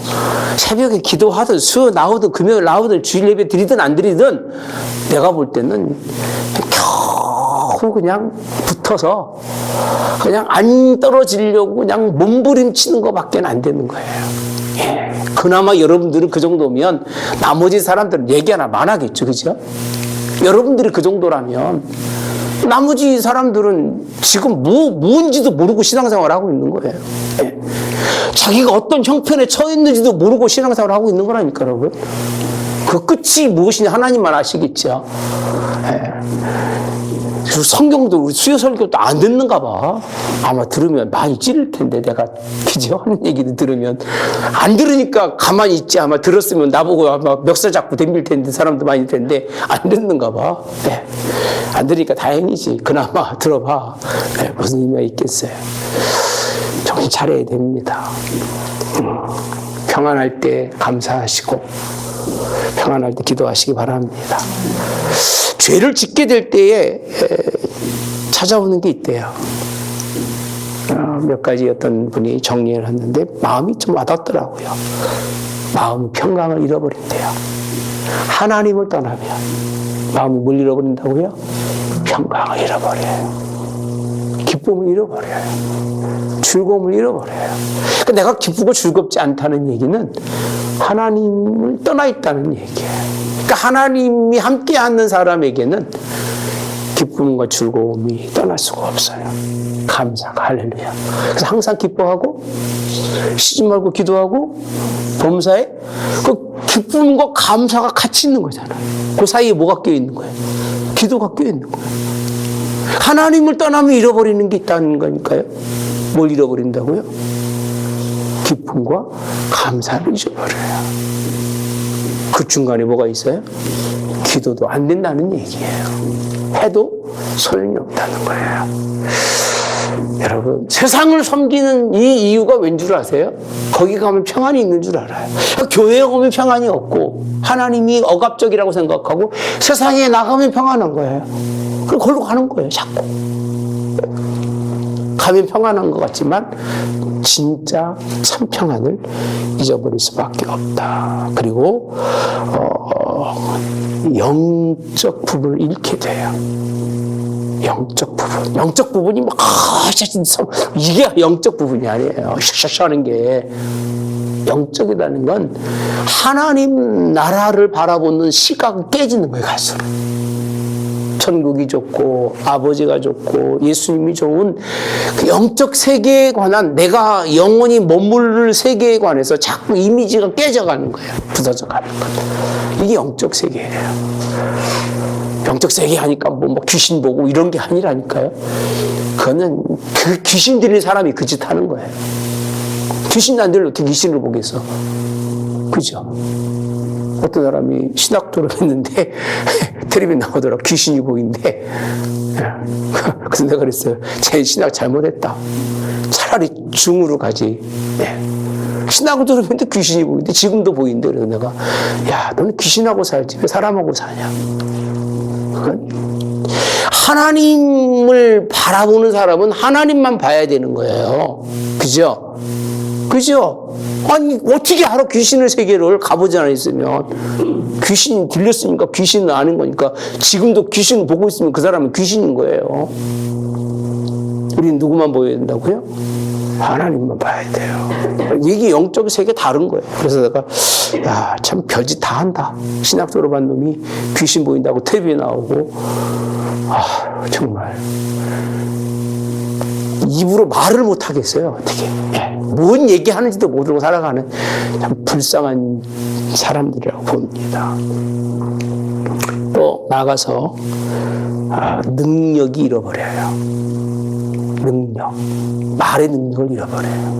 새벽에 기도하든 수요 나오든 금요일 나오든 주일 예배 드리든 안 드리든 내가 볼 때는 겨우 그냥 붙어서 그냥 안 떨어지려고 그냥 몸부림치는 것밖에 안 되는 거예요. 그나마 여러분들은 그 정도면 나머지 사람들은 얘기 하나 많아겠죠. 그죠? 여러분들이 그 정도라면 나머지 사람들은 지금 뭔지도 모르고 신앙생활을 하고 있는 거예요. 자기가 어떤 형편에 처해 있는지도 모르고 신앙생활을 하고 있는 거라니까 여러분. 그 끝이 무엇이냐 하나님만 아시겠죠. 성경도 우리 수요 설교도 안 듣는가 봐. 아마 들으면 많이 찌를 텐데 내가 그죠? 하는 얘기도 들으면 안 들으니까 가만히 있지. 아마 들었으면 나보고 아마 멱살 잡고 덤빌 텐데 사람도 많이 텐데 안 듣는가 봐. 안 들으니까 다행이지. 그나마 들어봐. 무슨 의미가 있겠어요. 정신 차려야 됩니다. 평안할 때 감사하시고 평안할 때 기도하시기 바랍니다. 죄를 짓게 될 때에 찾아오는 게 있대요. 몇 가지 어떤 분이 정리를 했는데 마음이 좀 와닿더라고요. 마음 평강을 잃어버린대요. 하나님을 떠나면 마음이 뭘 잃어버린다고요? 평강을 잃어버려요. 기쁨을 잃어버려요. 즐거움을 잃어버려요. 그러니까 내가 기쁘고 즐겁지 않다는 얘기는 하나님을 떠나 있다는 얘기예요. 그러니까 하나님이 함께 하는 사람에게는 기쁨과 즐거움이 떠날 수가 없어요. 감사가 할렐루야. 그래서 항상 기뻐하고 쉬지 말고 기도하고 범사에 그 기쁨과 감사가 같이 있는 거잖아요. 그 사이에 뭐가 껴 있는 거예요? 기도가 껴 있는 거예요. 하나님을 떠나면 잃어버리는 게 있다는 거니까요. 뭘 잃어버린다고요? 기쁨과 감사를 잊어버려요. 그 중간에 뭐가 있어요? 기도도 안 된다는 얘기예요. 해도 소용이 없다는 거예요. 여러분, 세상을 섬기는 이 이유가 왠 줄 아세요? 거기 가면 평안이 있는 줄 알아요. 교회에 가면 평안이 없고 하나님이 억압적이라고 생각하고 세상에 나가면 평안한 거예요. 그럼 거기로 가는 거예요, 자꾸. 가면 평안한 것 같지만 진짜 참 평안을 잊어버릴 수밖에 없다. 그리고 영적 부분을 잃게 돼요. 영적 부분. 영적 부분이 막 이게 영적 부분이 아니에요. 샤샤샤 하는 게. 영적이라는 건 하나님 나라를 바라보는 시각이 깨지는 거예요, 갈수록. 천국이 좋고 아버지가 좋고 예수님이 좋은 그 영적 세계에 관한 내가 영원히 머무를 세계에 관해서 자꾸 이미지가 깨져가는 거예요. 부서져가는 거예요. 이게 영적 세계예요. 영적 세계 하니까 뭐 귀신 보고 이런 게 아니라니까요. 그거는 그 귀신 들린 사람이 그 짓 하는 거예요. 귀신 안 들려 어떻게 귀신을 보겠어. 그죠? 어떤 사람이 신학도를 했는데 텔레비에 나오더라고. 귀신이 보인대. 그래서 내가 그랬어요. 쟤 신학 잘못했다. 차라리 중으로 가지. 신학을 들으면 귀신이 보이는데 지금도 보인대. 그래서 내가 야 너는 귀신하고 살지 왜 사람하고 사냐. 그건 하나님을 바라보는 사람은 하나님만 봐야 되는 거예요. 그죠? 그죠? 아니 어떻게 알아 귀신의 세계를 가보지 않았으면. 귀신이 들렸으니까 귀신은 아는 거니까 지금도 귀신을 보고 있으면 그 사람은 귀신인 거예요. 우리는 누구만 보여야 된다고요? 하나님만 봐야 돼요. 이게 영적 세계 다른 거예요. 그래서 내가 야, 참 별짓 다 한다. 신학 졸업한 놈이 귀신 보인다고 텔레비에 나오고 정말 입으로 말을 못 하겠어요. 어떻게 뭔 얘기하는지도 모르고 살아가는 참 불쌍한 사람들이라고 봅니다. 또 나가서 능력이 잃어버려요. 능력, 말의 능력을 잃어버려요.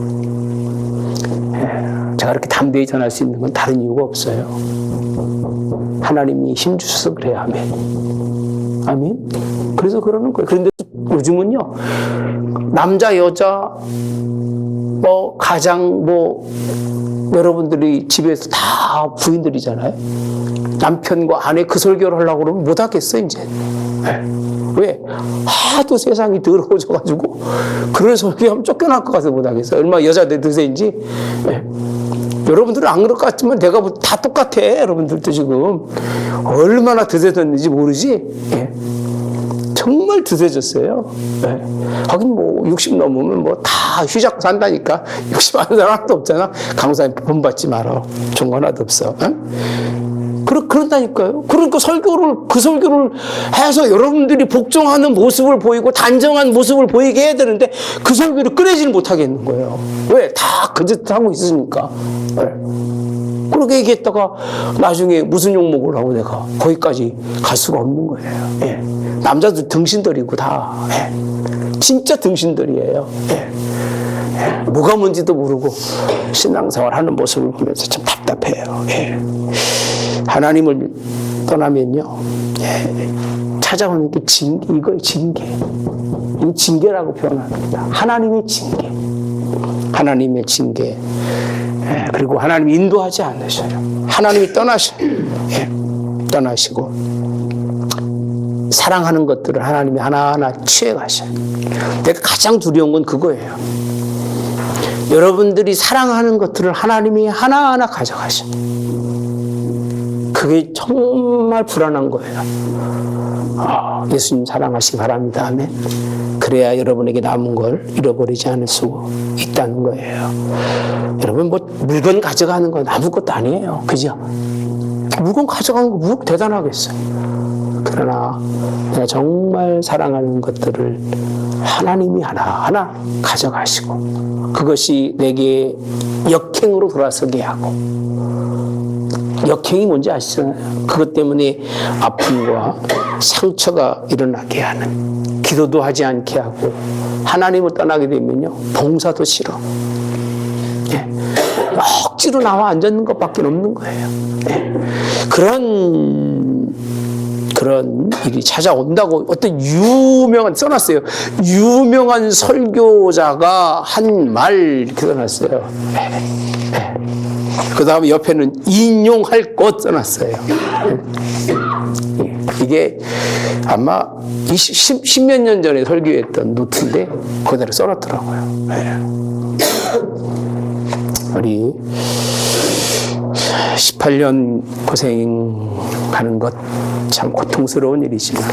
제가 이렇게 담대히 전할 수 있는 건 다른 이유가 없어요. 하나님이 힘주셔서 그래요. 아멘. 아멘. 그래서 그러는 거예요. 그런데 요즘은요, 남자, 여자, 가장, 여러분들이 집에서 다 부인들이잖아요. 남편과 아내 그 설교를 하려고 그러면 못 하겠어, 이제. 왜? 하도 세상이 더러워져가지고, 그런 설교하면 쫓겨날 것 같아서 못 하겠어. 얼마나 여자들 드세인지. 여러분들은 안 그럴 것 같지만 내가 다 똑같아. 여러분들도 지금. 얼마나 드세졌는지 모르지? 정말 드세졌어요. 하긴 60 넘으면 다 휘잡고 산다니까. 60 하는 사람 하나도 없잖아. 강사님 본받지 마라. 좋은 거 하나도 없어. 그런다니까요. 그러니까 그 설교를 해서 여러분들이 복종하는 모습을 보이고 단정한 모습을 보이게 해야 되는데 그 설교를 꺼내지를 못하겠는 거예요. 왜? 다 그 짓 하고 있으니까. 그렇게 얘기했다가 나중에 무슨 욕먹을 하고 내가 거기까지 갈 수가 없는 거예요. 남자들 등신들이고 다. 진짜 등신들이에요. 뭐가 뭔지도 모르고 신앙생활 하는 모습을 보면서 참 답답해요. 하나님을 떠나면요, 찾아오는 게 징계, 이거예요, 징계. 이 징계라고 표현합니다. 하나님의 징계. 하나님의 징계. 그리고 하나님이 인도하지 않으셔요. 하나님이 떠나시고. 사랑하는 것들을 하나님이 하나하나 취해 가셔요. 내가 가장 두려운 건 그거예요. 여러분들이 사랑하는 것들을 하나님이 하나하나 가져가셔. 그게 정말 불안한 거예요. 예수님 사랑하시기 바랍니다. 아멘. 그래야 여러분에게 남은 걸 잃어버리지 않을 수 있다는 거예요. 여러분, 뭐 물건 가져가는 건 아무것도 아니에요. 그죠? 물건 가져가는 거 뭐 대단하겠어요. 그러나 내가 정말 사랑하는 것들을 하나님이 하나하나 가져가시고 그것이 내게 역행으로 돌아서게 하고, 역행이 뭔지 아시잖아요. 그것 때문에 아픔과 상처가 일어나게 하는, 기도도 하지 않게 하고 하나님을 떠나게 되면요 봉사도 싫어. 억지로 나와 앉는 것밖에 없는 거예요. 그런 일이 찾아온다고 어떤 유명한, 써놨어요. 유명한 설교자가 한 말 이렇게 써놨어요. 그 다음에 옆에는 인용할 것 써놨어요. 이게 아마 10몇 년 전에 설교했던 노트인데 그대로 써놨더라고요. 우리 18년 고생하는 것 참 고통스러운 일이지만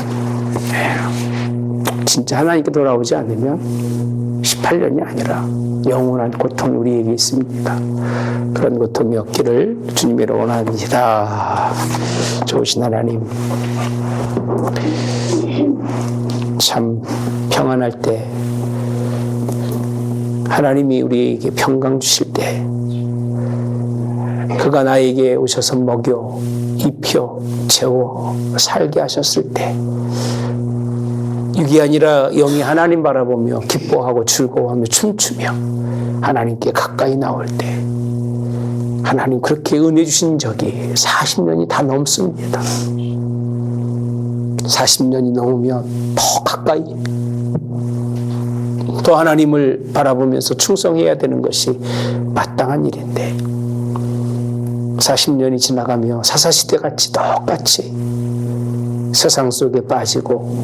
진짜 하나님께 돌아오지 않으면 18년이 아니라 영원한 고통이 우리에게 있습니다. 그런 고통이 없기를 주님으로 원합니다. 좋으신 하나님, 참 평안할 때, 하나님이 우리에게 평강 주실 때, 그가 나에게 오셔서 먹여 입혀 채워 살게 하셨을 때, 육이 아니라 영이 하나님 바라보며 기뻐하고 즐거워하며 춤추며 하나님께 가까이 나올 때, 하나님 그렇게 은혜 주신 적이 40년이 다 넘습니다. 40년이 넘으면 더 가까이 또 하나님을 바라보면서 충성해야 되는 것이 마땅한 일인데, 40년이 지나가며 사사시대같이 똑같이 세상 속에 빠지고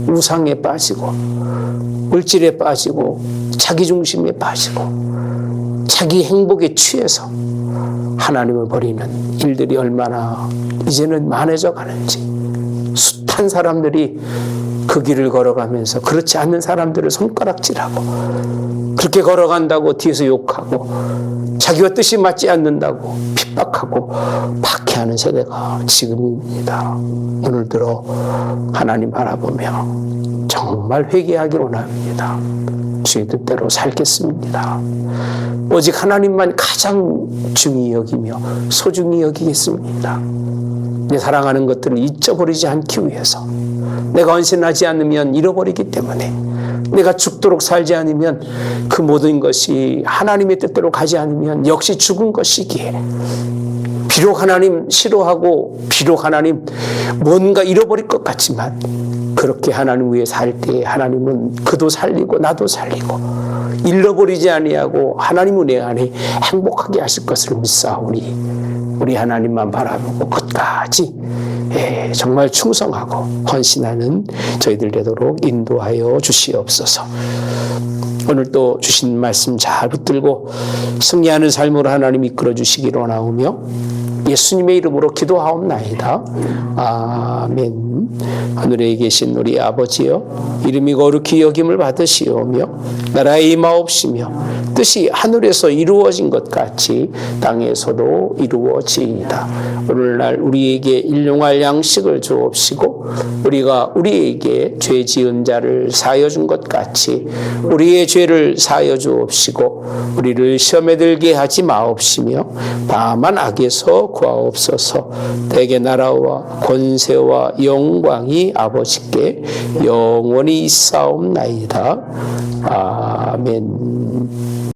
우상에 빠지고 물질에 빠지고 자기 중심에 빠지고 자기 행복에 취해서 하나님을 버리는 일들이 얼마나 이제는 많아져 가는지, 숱한 사람들이 그 길을 걸어가면서 그렇지 않는 사람들을 손가락질하고, 그렇게 걸어간다고 뒤에서 욕하고, 자기와 뜻이 맞지 않는다고 핍박하고 박해하는 세대가 지금입니다. 오늘 들어 하나님 바라보며 정말 회개하기 원합니다. 주의 뜻대로 살겠습니다. 오직 하나님만 가장 중히 여기며 소중히 여기겠습니다. 내 사랑하는 것들을 잊어버리지 않기 위해서, 내가 헌신하지 않으면 잃어버리기 때문에, 내가 죽도록 살지 않으면 그 모든 것이 하나님의 뜻대로 가지 않으면 역시 죽은 것이기에, 비록 하나님 싫어하고 비록 하나님 뭔가 잃어버릴 것 같지만 그렇게 하나님 위해 살 때 하나님은 그도 살리고 나도 살리고 잃어버리지 아니하고 하나님은 내 안에 행복하게 하실 것을 믿사오니 우리 하나님만 바라보고 끝까지 정말 충성하고 헌신하는 저희들 되도록 인도하여 주시옵소서. 오늘 또 주신 말씀 잘 붙들고 승리하는 삶으로 하나님 이끌어 주시기를 원하오며 예수님의 이름으로 기도하옵나이다. 아멘. 하늘에 계신 우리 아버지여, 이름이 거룩히 여김을 받으시오며 나라의 임하옵시며 뜻이 하늘에서 이루어진 것 같이 땅에서도 이루어지이다. 오늘날 우리에게 일용할 양식을 주옵시고 우리가 우리에게 죄 지은 자를 사하여 준 것 같이 우리의 죄를 사하여 주옵시고 우리를 시험에 들게 하지 마옵시며 다만 악에서 구하옵소서. 대개 나라와 권세와 영광이 아버지께 영원히 있사옵나이다. 아멘.